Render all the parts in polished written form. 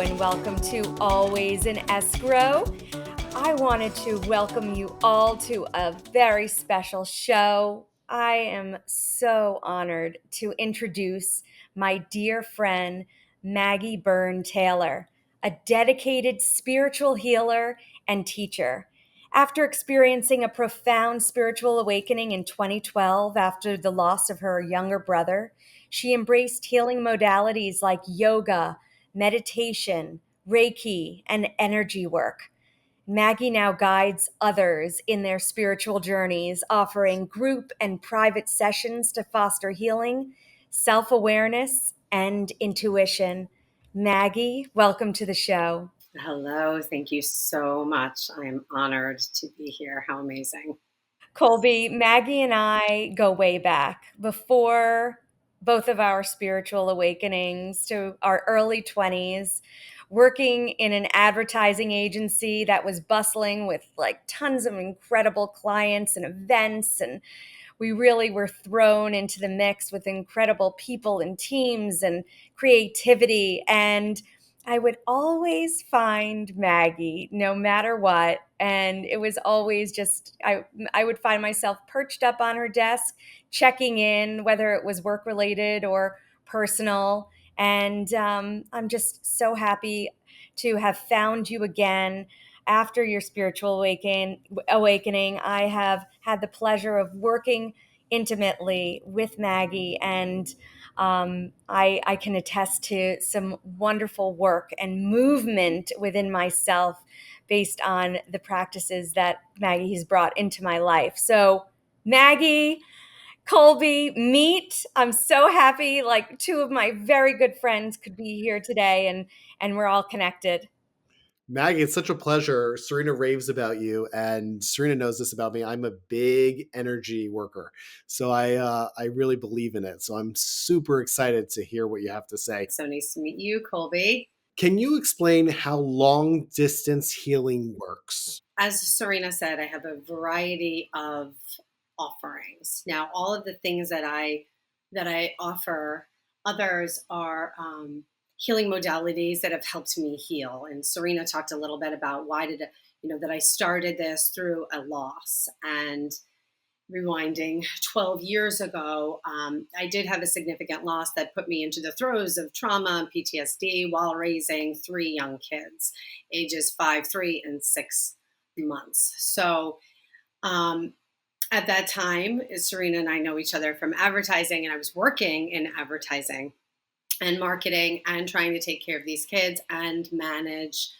and welcome to Always in Escrow. I wanted to welcome you all to a very special show. I am so honored to introduce my dear friend, Maggie Byrne Taylor, a dedicated spiritual healer and teacher. After experiencing a profound spiritual awakening in 2012 after the loss of her younger brother, she embraced healing modalities like yoga, meditation, Reiki, and energy work. Maggie now guides others in their spiritual journeys, offering group and private sessions to foster healing, self awareness, and intuition. Maggie, welcome to the show. Hello, thank you so much. I am honored to be here. How amazing. Colby, Maggie and I go way back before both of our spiritual awakenings to our early 20s, working in an advertising agency that was bustling with like tons of incredible clients and events. And we really were thrown into the mix with incredible people and teams and creativity. And I would always find Maggie no matter what. And it was always just, I would find myself perched up on her desk, checking in, whether it was work related or personal. And I'm just so happy to have found you again after your spiritual awakening. I have had the pleasure of working intimately with Maggie, and I can attest to some wonderful work and movement within myself based on the practices that Maggie has brought into my life. So, Maggie, Colby, meet. I'm so happy. Like two of my very good friends could be here today, and we're all connected. Maggie, it's such a pleasure. Serena raves about you, and Serena knows this about me. I'm a big energy worker, so I really believe in it. So I'm super excited to hear what you have to say. So nice to meet you, Colby. Can you explain how long distance healing works? As Serena said, I have a variety of offerings. Now, all of the things that I offer, others are healing modalities that have helped me heal. And Serena talked a little bit about why did that I started this through a loss. And rewinding 12 years ago, I did have a significant loss that put me into the throes of trauma and PTSD while raising three young kids, ages 5, 3, and 6 months. So at that time, Serena and I know each other from advertising, and I was working in advertising and marketing and trying to take care of these kids and manage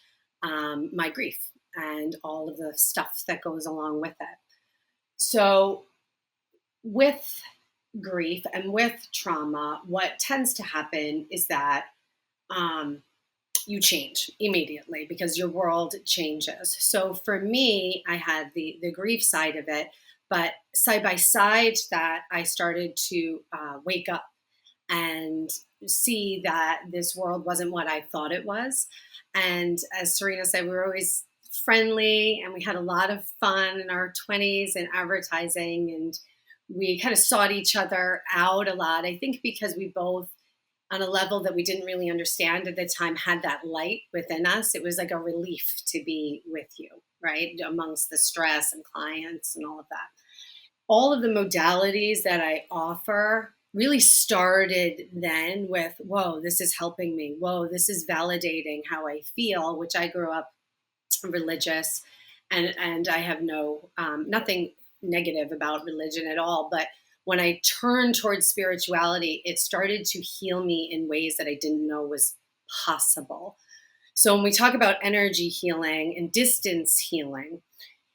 my grief and all of the stuff that goes along with it. So, with grief and with trauma, what tends to happen is that um, you change immediately because your world changes. So, for me, I had the grief side of it, but side by side, that I started to wake up and see that this world wasn't what I thought it was. And as Serena said, we were always friendly and we had a lot of fun in our 20s in advertising, and we kind of sought each other out a lot. I think because we both, on a level that we didn't really understand at the time, had that light within us. It was like a relief to be with you, right? Amongst the stress and clients and all of that. All of the modalities that I offer really started then with, whoa, this is helping me. Whoa, this is validating how I feel, which I grew up religious, and I have nothing negative about religion at all. But when I turned towards spirituality, it started to heal me in ways that I didn't know was possible. So when we talk about energy healing and distance healing,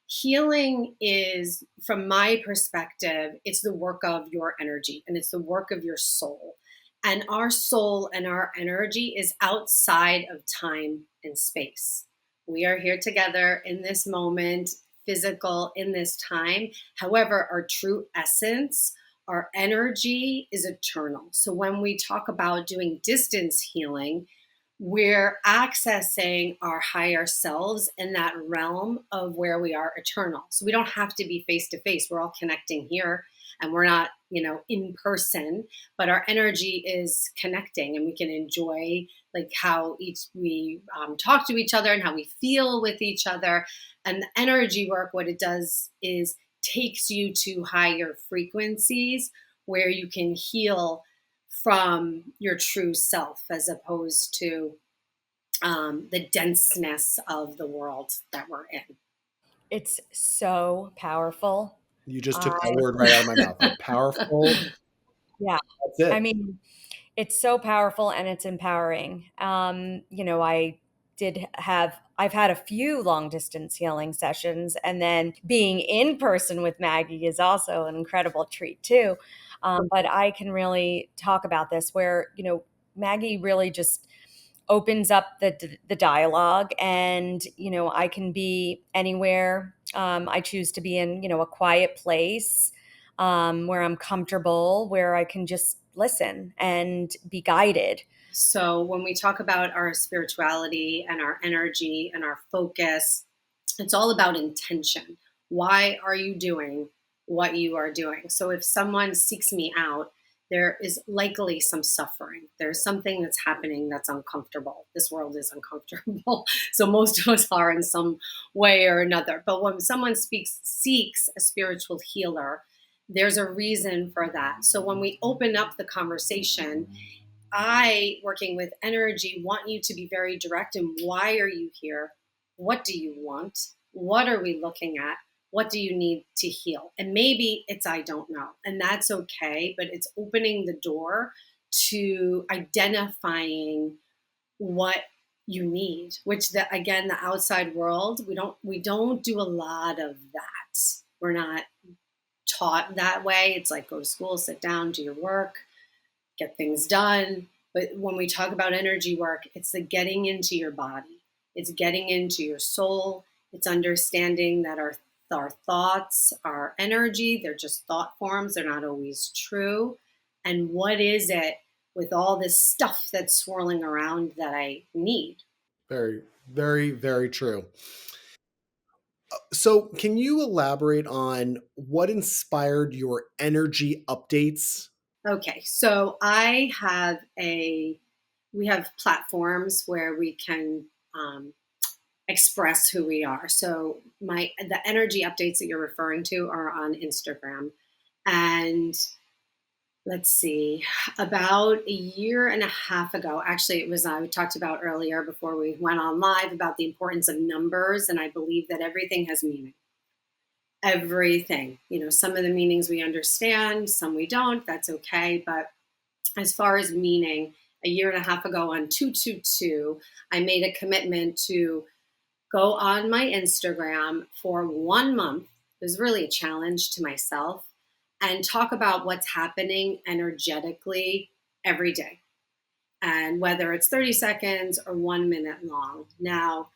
healing is, from my perspective, it's the work of your energy and it's the work of your soul. And our soul and our energy is outside of time and space. We are here together in this moment, physical in this time. However, our true essence, our energy is eternal. So when we talk about doing distance healing, we're accessing our higher selves in that realm of where we are eternal. So we don't have to be face to face. We're all connecting here and we're not, in person, but our energy is connecting and we can enjoy like how each we talk to each other and how we feel with each other. And the energy work, what it does is takes you to higher frequencies where you can heal from your true self as opposed to the denseness of the world that we're in. It's so powerful. You just I took that word right out of my mouth. Powerful. Yeah, That's I it. mean, it's so powerful and it's empowering. I've had a few long distance healing sessions, and then being in person with Maggie is also an incredible treat too. But I can really talk about this where, Maggie really just opens up the dialogue, and I can be anywhere I choose to be in, a quiet place where I'm comfortable, where I can just listen and be guided. So when we talk about our spirituality and our energy and our focus, it's all about intention. Why are you doing what you are doing? So if someone seeks me out, there is likely some suffering. There's something that's happening that's uncomfortable. This world is uncomfortable. So most of us are in some way or another. But when someone seeks a spiritual healer, there's a reason for that. So when we open up the conversation, I, working with energy, want you to be very direct in why are you here? What do you want? What are we looking at? What do you need to heal? And maybe it's I don't know. And that's okay, but it's opening the door to identifying what you need, which again, the outside world, we don't do a lot of that. We're not taught that way. It's like go to school, sit down, do your work, get things done. But when we talk about energy work, it's the getting into your body, it's getting into your soul, it's understanding that our thoughts are energy, they're just thought forms, they're not always true. And what is it with all this stuff that's swirling around that I need? Very, very, very true. So, can you elaborate on what inspired your energy updates? Okay, so we have platforms where we can express who we are. So the energy updates that you're referring to are on Instagram. And let's see, about a year and a half ago, actually it was we talked about earlier before we went on live about the importance of numbers, and I believe that everything has meaning. Everything. Some of the meanings we understand, some we don't. That's okay, but as far as meaning, a year and a half ago on 222, I made a commitment to go on my Instagram for 1 month. It was really a challenge to myself and talk about what's happening energetically every day. And whether it's 30 seconds or 1 minute long. Now,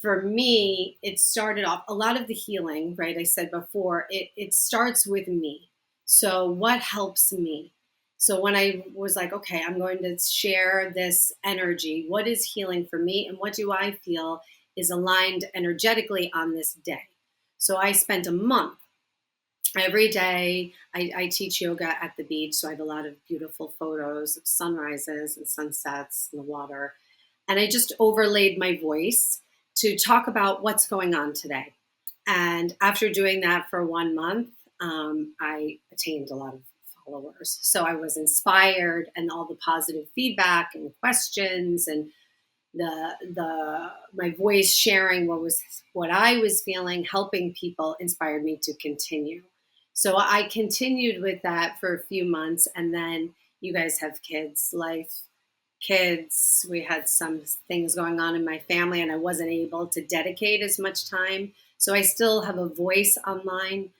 for me, it started off a lot of the healing, right? I said before, it starts with me. So, what helps me? So, when I was like, okay, I'm going to share this energy, what is healing for me? And what do I feel is aligned energetically on this day? So, I spent a month every day. I teach yoga at the beach. So, I have a lot of beautiful photos of sunrises and sunsets in the water. And I just overlaid my voice to talk about what's going on today. And after doing that for 1 month, I attained a lot of followers. So I was inspired, and all the positive feedback and questions and the my voice sharing what I was feeling, helping people, inspired me to continue. So I continued with that for a few months, and then you guys have kids, life, kids. We had some things going on in my family, and I wasn't able to dedicate as much time. So I still have a voice online.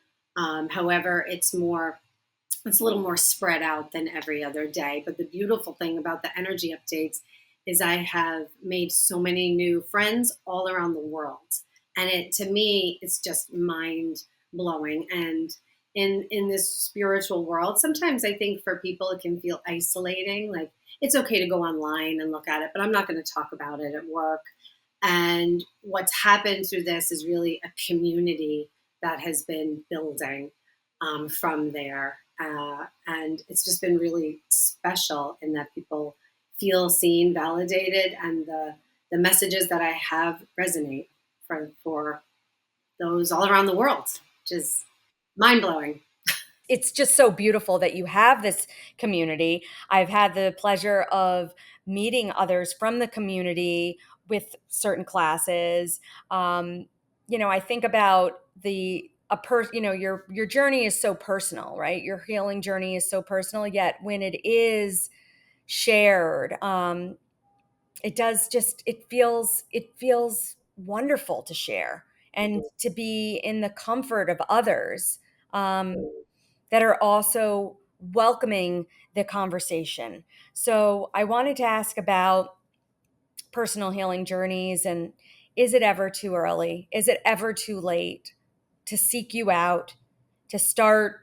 However, it's a little more spread out than every other day. But the beautiful thing about the energy updates is I have made so many new friends all around the world. And to me, it's just mind blowing. And in this spiritual world. Sometimes I think for people it can feel isolating. Like it's okay to go online and look at it, but I'm not going to talk about it at work. And what's happened through this is really a community that has been building from there. And it's just been really special in that people feel seen, validated, and the messages that I have resonate for those all around the world, which is mind blowing. It's just so beautiful that you have this community. I've had the pleasure of meeting others from the community with certain classes. Um, I think about your journey is so personal, right? Your healing journey is so personal. Yet when it is shared, it feels wonderful to share and to be in the comfort of others. That are also welcoming the conversation. So I wanted to ask about personal healing journeys, and is it ever too early? Is it ever too late to seek you out, to start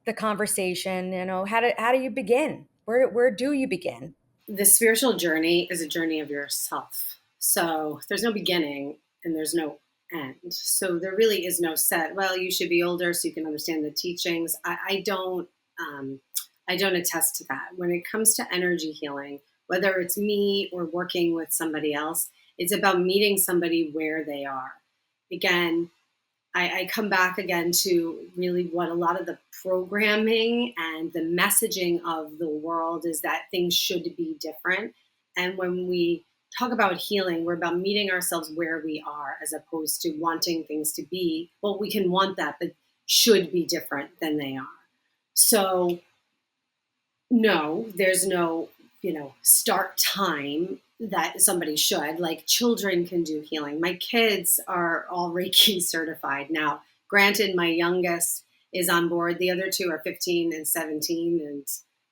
the conversation? How do you begin? Where do you begin? The spiritual journey is a journey of yourself. So there's no beginning and there's no end. So there really is no set, well, you should be older so you can understand the teachings. Um, I don't attest to that. When it comes to energy healing, whether it's me or working with somebody else, it's about meeting somebody where they are. Again, I come back again to really what a lot of the programming and the messaging of the world is, that things should be different. And when we talk about healing, we're about meeting ourselves where we are as opposed to wanting things to be. Well, we can want that, but should be different than they are. So no, there's no, start time that somebody should. Like children can do healing. My kids are all Reiki certified now. Granted, my youngest is on board. The other two are 15 and 17,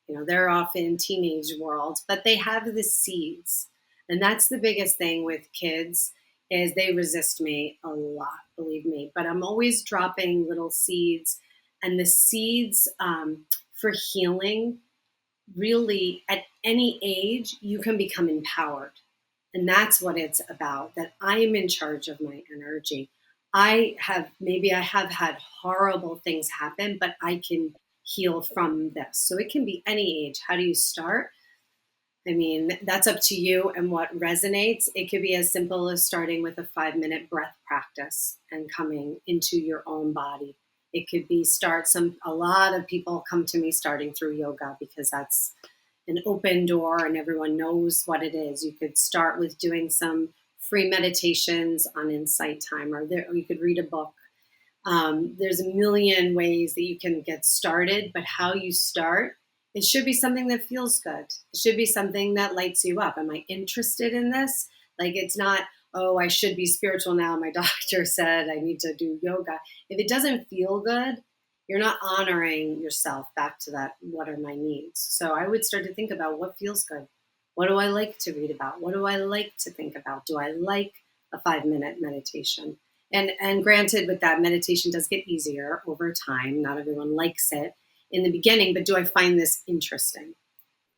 and they're off in teenage world. But they have the seeds, and that's the biggest thing with kids is they resist me a lot. Believe me, but I'm always dropping little seeds, and the seeds for healing really at any age you can become empowered, and that's what it's about, that I am in charge of my energy. I have had horrible things happen, but I can heal from this. So it can be any age. How do you start? I mean, that's up to you and what resonates. It could be as simple as starting with a 5-minute breath practice and coming into your own body. It could be a lot of people come to me starting through yoga because that's an open door and everyone knows what it is. You could start with doing some free meditations on Insight Time, or you could read a book. There's a million ways that you can get started, but how you start, it should be something that feels good. It should be something that lights you up. Am I interested in this? Like, it's not, oh, I should be spiritual now. My doctor said I need to do yoga. If it doesn't feel good, you're not honoring yourself back to that. What are my needs? So I would start to think about what feels good. What do I like to read about? What do I like to think about? Do I like a 5-minute meditation? And granted, with that, meditation does get easier over time. Not everyone likes it in the beginning, but do I find this interesting?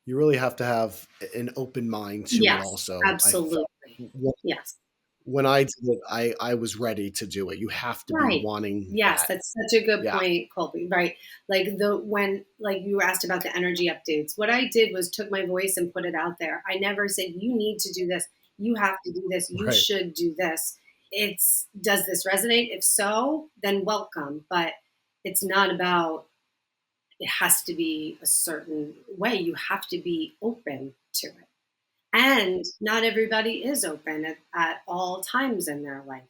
You really have to have an open mind to it Yes, also. I felt absolutely. Yes. when I did it, I was ready to do it. You have to be Right. wanting Yes, that. that's such a good Yeah. point, Colby. Right. Like you asked about the energy updates. What I did was took my voice and put it out there. I never said you need to do this. You have to do this. You Right. should do this. It's, does this resonate? If so, then welcome. But it's not about, it has to be a certain way. You have to be open to it. And not everybody is open at all times in their life.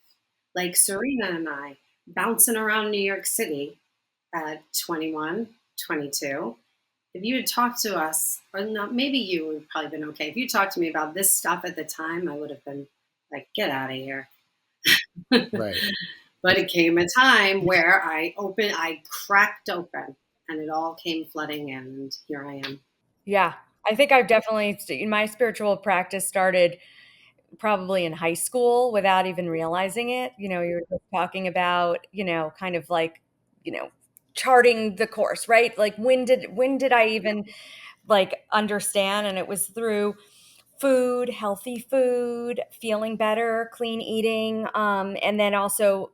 Like Serena and I, bouncing around New York City at 21, 22. If you had talked to us, or not, maybe you would probably been okay. If you talked to me about this stuff at the time, I would have been like, get out of here. Right. But it came a time where I cracked open and it all came flooding in, and here I am. Yeah, I think I've definitely my spiritual practice started probably in high school without even realizing it. You were just talking about, kind of like, you know, charting the course, right? Like when did I even like understand? And it was through food, healthy food, feeling better, clean eating, and then also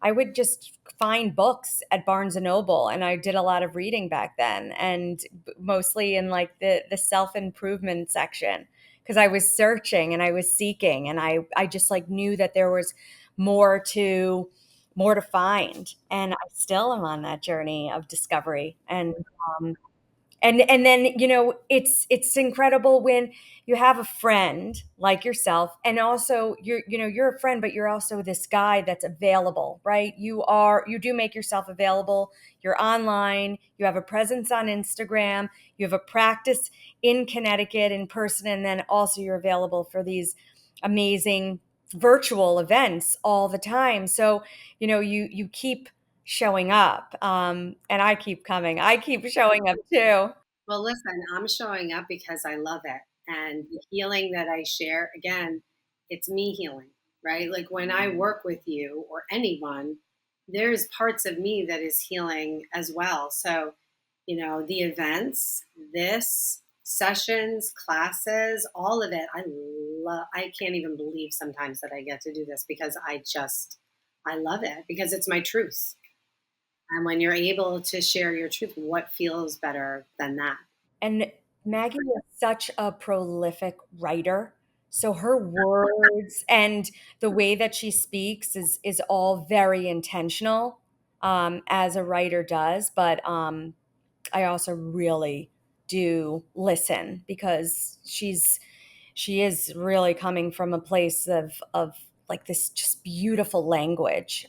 I would just find books at Barnes and Noble, and I did a lot of reading back then, and mostly in like the self improvement section, because I was searching and I was seeking, and I just like knew that there was more to more to find, and I still am on that journey of discovery. Um, and then it's incredible when you have a friend like yourself, and also you're a friend, but you're also this guy that's available, right? You do make yourself available. You're online, you have a presence on Instagram, you have a practice in Connecticut in person, and then also you're available for these amazing virtual events all the time. So you keep showing up, and I keep coming, I keep showing up too. Well, listen, I'm showing up because I love it. And the healing that I share, again, it's me healing, right? Like when I work with you or anyone, there's parts of me that is healing as well. So, the events, this, sessions, classes, all of it, I can't even believe sometimes that I get to do this because I love it because it's my truth. And when you're able to share your truth, what feels better than that? And Maggie is such a prolific writer. So her words and the way that she speaks is all very intentional, as a writer does. But I also really do listen because she is really coming from a place of like this just beautiful language.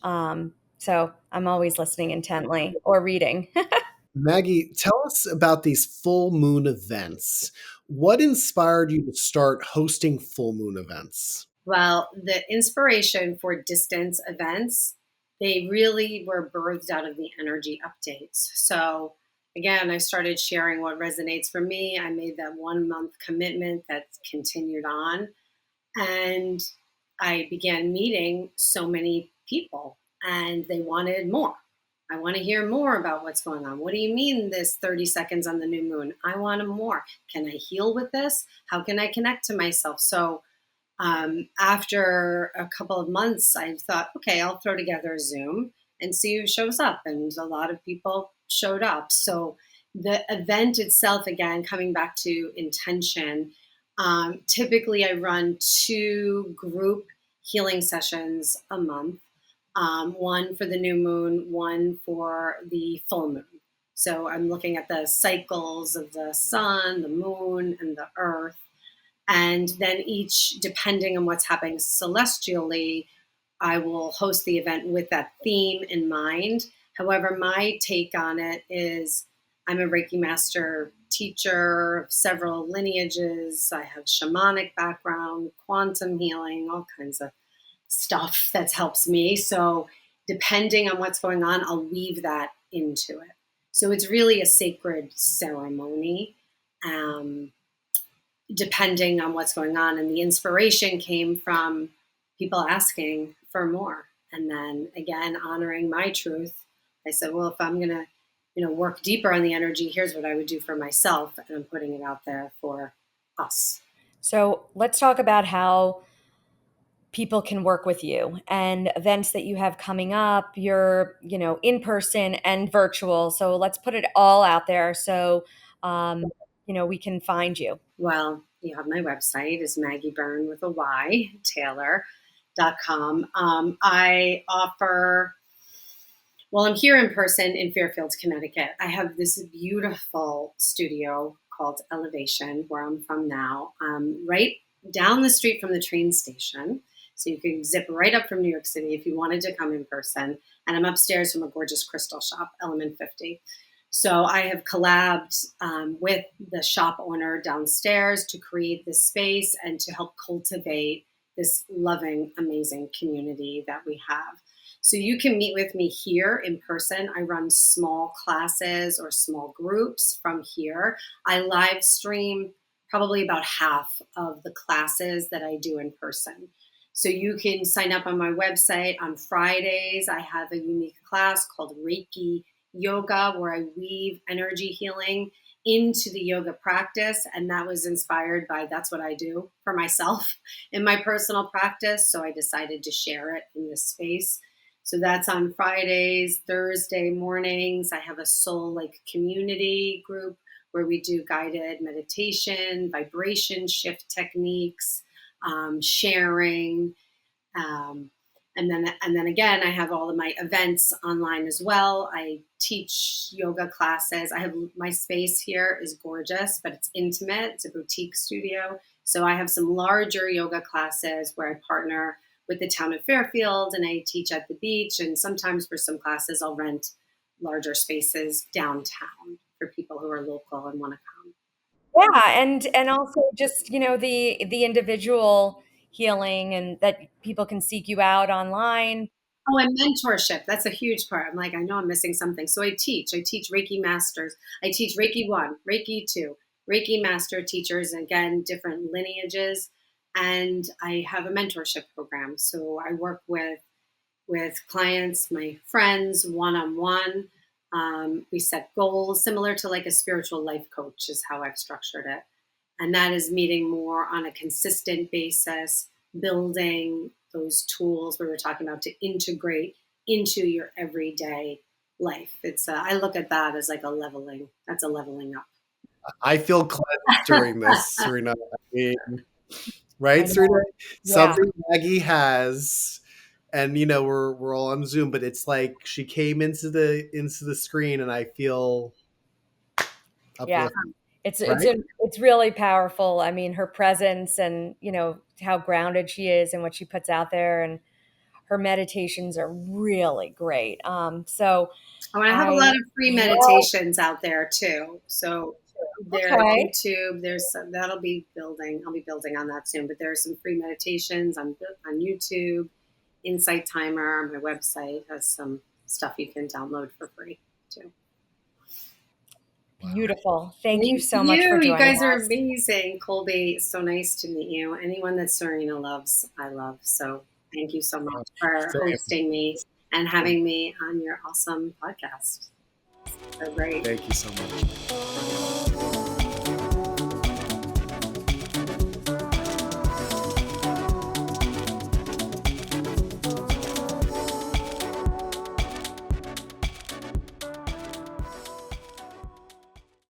So I'm always listening intently or reading. Maggie, tell us about these full moon events. What inspired you to start hosting full moon events? Well, the inspiration for distance events, they really were birthed out of the energy updates. So, again, I started sharing what resonates for me. I made that 1 month commitment that continued on. And I began meeting so many people, and they wanted more. I want to hear more about what's going on. What do you mean this 30 seconds on the new moon? I want more. Can I heal with this? How can I connect to myself? So, after a couple of months, I thought, okay, I'll throw together a Zoom and see who shows up. And a lot of people showed up. So the event itself, again, coming back to intention, typically I run 2 group healing sessions a month, one for the new moon, one for the full moon. So I'm looking at the cycles of the sun, the moon, and the earth, and then each, depending on what's happening celestially, I will host the event with that theme in mind. However, my take on it is I'm a Reiki master teacher of several lineages. I have shamanic background, quantum healing, all kinds of stuff that helps me. So, depending on what's going on, I'll weave that into it. So, it's really a sacred ceremony. Um, Depending on what's going on. And the inspiration came from people asking for more. And then again, honoring my truth, I said, well, if I'm going to, work deeper on the energy, here's what I would do for myself. And I'm putting it out there for us. So let's talk about how people can work with you and events that you have coming up. You're, in person and virtual. So let's put it all out there so we can find you. Well, you have my website is Maggie Byrne with a Y, Taylor.com. I offer, well, I'm here in person in Fairfield, Connecticut. I have this beautiful studio called Elevation, where I'm from now, right down the street from the train station. So you can zip right up from New York City if you wanted to come in person. And I'm upstairs from a gorgeous crystal shop, Element 50. So I have collabed with the shop owner downstairs to create this space and to help cultivate this loving, amazing community that we have. So you can meet with me here in person. I run small classes or small groups from here. I live stream probably about half of the classes that I do in person. So you can sign up on my website on Fridays. I have a unique class called Reiki yoga where I weave energy healing into the yoga practice. And that was inspired by that's what I do for myself in my personal practice. So I decided to share it in this space. So that's on Fridays, Thursday mornings. I have a soul like community group where we do guided meditation, vibration shift techniques, sharing. Um, and then again, I have all of my events online as well. I teach yoga classes. I have my space here is gorgeous, but it's intimate. It's a boutique studio. So I have some larger yoga classes where I partner with the town of Fairfield and I teach at the beach. And sometimes for some classes, I'll rent larger spaces downtown for people who are local and want to come. Yeah, and also just, the individual healing and that people can seek you out online. Oh, and mentorship. That's a huge part. I'm like, I know I'm missing something. So I teach. I teach Reiki masters. I teach Reiki 1, Reiki 2, Reiki master teachers, again, different lineages. And I have a mentorship program. So I work with clients, my friends, one-on-one. We set goals similar to like a spiritual life coach is how I've structured it. And that is meeting more on a consistent basis, building those tools we were talking about to integrate into your everyday life. It's I look at that as like a leveling. That's a leveling up. I feel cleansed during this, Serena. I mean, I right, Serena? know. Yeah, Something Maggie has, and we're all on Zoom, but it's like she came into the screen, and I feel yeah. uplifted, It's right? it's really powerful. I mean, her presence and, how grounded she is and what she puts out there, and her meditations are really great. So Oh, and I have a I lot of free love. meditations out there too. So there Okay. YouTube, there's some, that'll be building. I'll be building on that soon. But there are some free meditations on YouTube. Insight Timer, my website has some stuff you can download for free too. Wow. Beautiful. Thank you Thank so much for you. You joining guys are us. amazing. Colby, so nice to meet you. Anyone that Serena loves, I love. So thank you so much for Same. hosting me and having me on your awesome podcast. So great. Thank you so much.